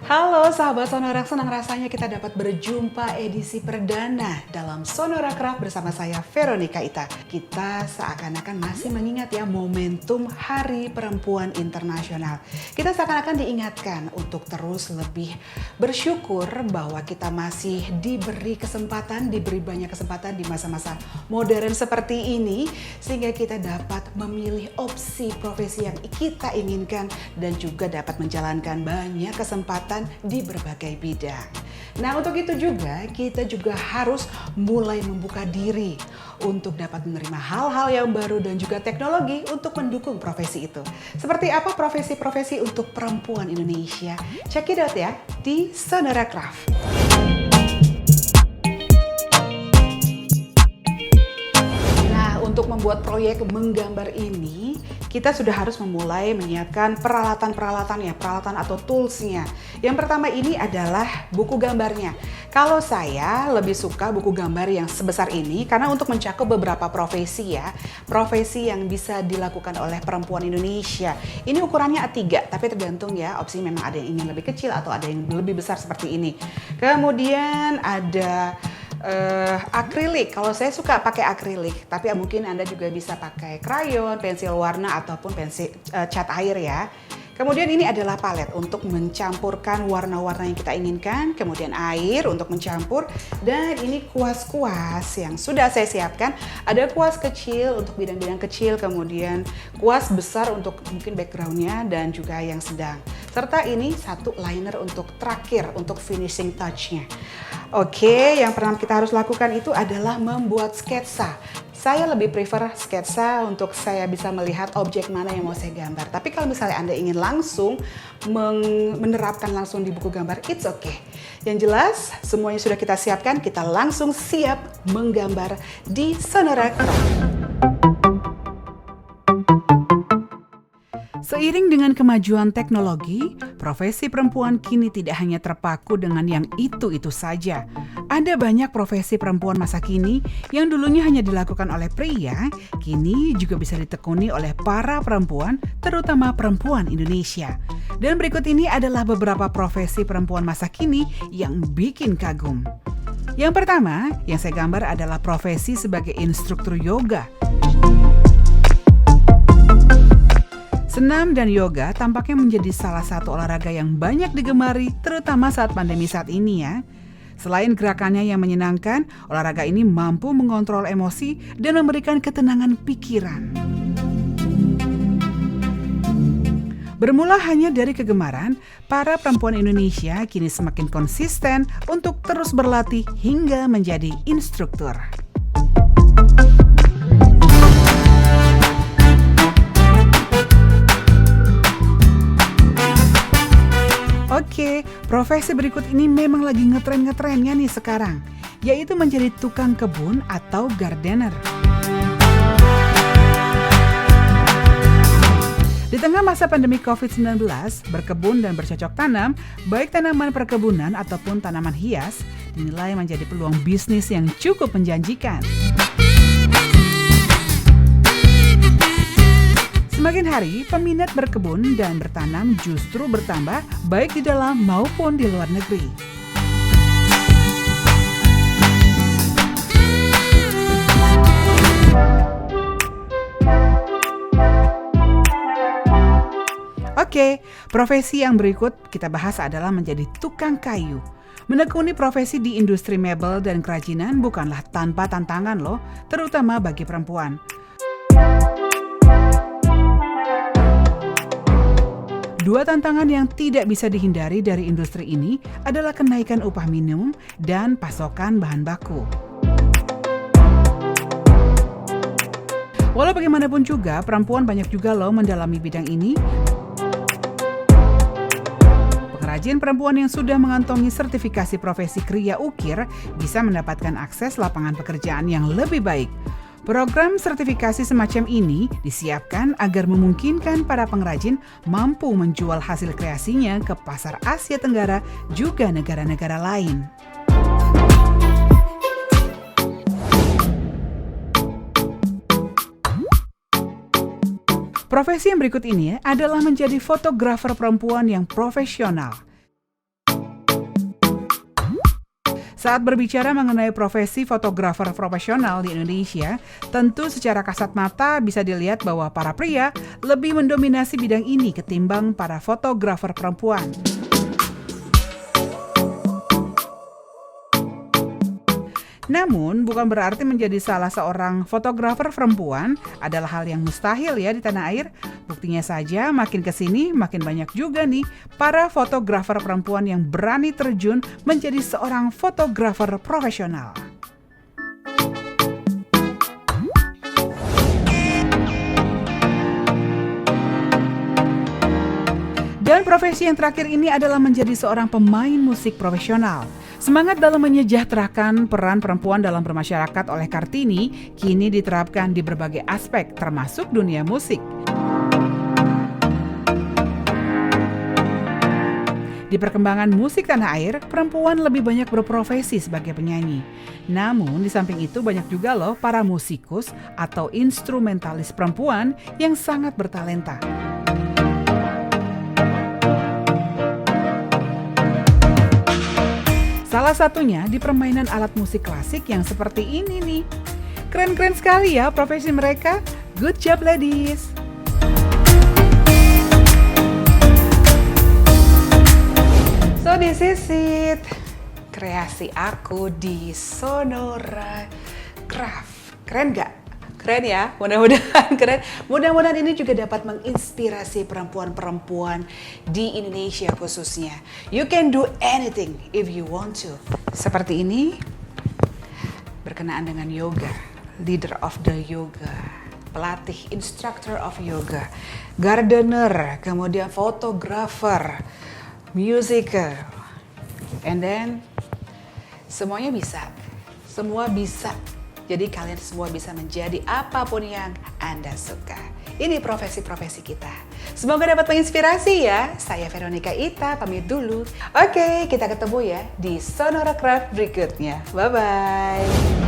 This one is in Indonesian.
Halo sahabat Sonora, senang rasanya kita dapat berjumpa edisi perdana dalam Sonora Craft bersama saya Veronica Ita. Kita seakan-akan masih mengingat ya momentum Hari Perempuan Internasional. Kita seakan-akan diingatkan untuk terus lebih bersyukur bahwa kita masih diberi kesempatan, diberi banyak kesempatan di masa-masa modern seperti ini, sehingga kita dapat memilih opsi profesi yang kita inginkan dan juga dapat menjalankan banyak kesempatan di berbagai bidang. Nah, untuk itu juga kita juga harus mulai membuka diri untuk dapat menerima hal-hal yang baru dan juga teknologi untuk mendukung profesi itu. Seperti apa profesi-profesi untuk perempuan Indonesia? Check it out ya di Sonora Craft. Untuk membuat proyek menggambar ini, kita sudah harus memulai menyiapkan peralatan atau toolsnya. Yang pertama ini adalah buku gambarnya. Kalau saya lebih suka buku gambar yang sebesar ini karena untuk mencakup beberapa profesi ya. Profesi yang bisa dilakukan oleh perempuan Indonesia. Ini ukurannya A3, tapi tergantung ya, opsi memang ada yang ingin lebih kecil atau ada yang lebih besar seperti ini. Kemudian ada akrilik. Kalau saya suka pakai akrilik, tapi mungkin Anda juga bisa pakai krayon, pensil warna ataupun pensil cat air ya. Kemudian ini adalah palet untuk mencampurkan warna-warna yang kita inginkan, kemudian air untuk mencampur, dan ini kuas-kuas yang sudah saya siapkan. Ada kuas kecil untuk bidang-bidang kecil, kemudian kuas besar untuk mungkin backgroundnya dan juga yang sedang. Serta ini satu liner untuk terakhir, untuk finishing touch-nya. Oke, yang pertama kita harus lakukan itu adalah membuat sketsa. Saya lebih prefer sketsa untuk saya bisa melihat objek mana yang mau saya gambar. Tapi kalau misalnya Anda ingin langsung menerapkan langsung di buku gambar, it's okay. Yang jelas, semuanya sudah kita siapkan, kita langsung siap menggambar di Sonora Craft. Seiring dengan kemajuan teknologi, profesi perempuan kini tidak hanya terpaku dengan yang itu-itu saja. Ada banyak profesi perempuan masa kini yang dulunya hanya dilakukan oleh pria, kini juga bisa ditekuni oleh para perempuan, terutama perempuan Indonesia. Dan berikut ini adalah beberapa profesi perempuan masa kini yang bikin kagum. Yang pertama, yang saya gambar adalah profesi sebagai instruktur yoga. Senam dan yoga tampaknya menjadi salah satu olahraga yang banyak digemari, terutama saat pandemi saat ini ya. Selain gerakannya yang menyenangkan, olahraga ini mampu mengontrol emosi dan memberikan ketenangan pikiran. Bermula hanya dari kegemaran, para perempuan Indonesia kini semakin konsisten untuk terus berlatih hingga menjadi instruktur. Oke, profesi berikut ini memang lagi ngetren-ngetrennya nih sekarang, yaitu menjadi tukang kebun atau gardener. Di tengah masa pandemi COVID-19, berkebun dan bercocok tanam, baik tanaman perkebunan ataupun tanaman hias, dinilai menjadi peluang bisnis yang cukup menjanjikan. Semakin hari, peminat berkebun dan bertanam justru bertambah baik di dalam maupun di luar negeri. Oke, profesi yang berikut kita bahas adalah menjadi tukang kayu. Menekuni profesi di industri mebel dan kerajinan bukanlah tanpa tantangan loh, terutama bagi perempuan. Dua tantangan yang tidak bisa dihindari dari industri ini adalah kenaikan upah minimum dan pasokan bahan baku. Walau bagaimanapun juga, perempuan banyak juga loh mendalami bidang ini. Pengrajin perempuan yang sudah mengantongi sertifikasi profesi kriya ukir bisa mendapatkan akses lapangan pekerjaan yang lebih baik. Program sertifikasi semacam ini disiapkan agar memungkinkan para pengrajin mampu menjual hasil kreasinya ke pasar Asia Tenggara juga negara-negara lain. Profesi yang berikut ini adalah menjadi fotografer perempuan yang profesional. Saat berbicara mengenai profesi fotografer profesional di Indonesia, tentu secara kasat mata bisa dilihat bahwa para pria lebih mendominasi bidang ini ketimbang para fotografer perempuan. Namun, bukan berarti menjadi salah seorang fotografer perempuan adalah hal yang mustahil ya di tanah air. Buktinya saja makin kesini makin banyak juga nih para fotografer perempuan yang berani terjun menjadi seorang fotografer profesional. Dan profesi yang terakhir ini adalah menjadi seorang pemain musik profesional. Semangat dalam menyejahterakan peran perempuan dalam bermasyarakat oleh Kartini kini diterapkan di berbagai aspek termasuk dunia musik. Di perkembangan musik tanah air, perempuan lebih banyak berprofesi sebagai penyanyi. Namun di samping itu banyak juga loh para musikus atau instrumentalis perempuan yang sangat bertalenta. Salah satunya di permainan alat musik klasik yang seperti ini nih. Keren-keren sekali ya profesi mereka. Good job ladies! So this is it. Kreasi aku di Sonora Craft. Keren gak? Keren ya, mudah-mudahan keren. Mudah-mudahan ini juga dapat menginspirasi perempuan-perempuan di Indonesia khususnya. You can do anything if you want to. Seperti ini, berkenaan dengan yoga, leader of the yoga, pelatih, instructor of yoga, gardener, kemudian fotografer, musiker, and then semuanya bisa. Semua bisa. Jadi kalian semua bisa menjadi apapun yang Anda suka. Ini profesi-profesi kita. Semoga dapat menginspirasi ya. Saya Veronica Ita, pamit dulu. Oke, kita ketemu ya di Sonora Craft berikutnya. Bye-bye.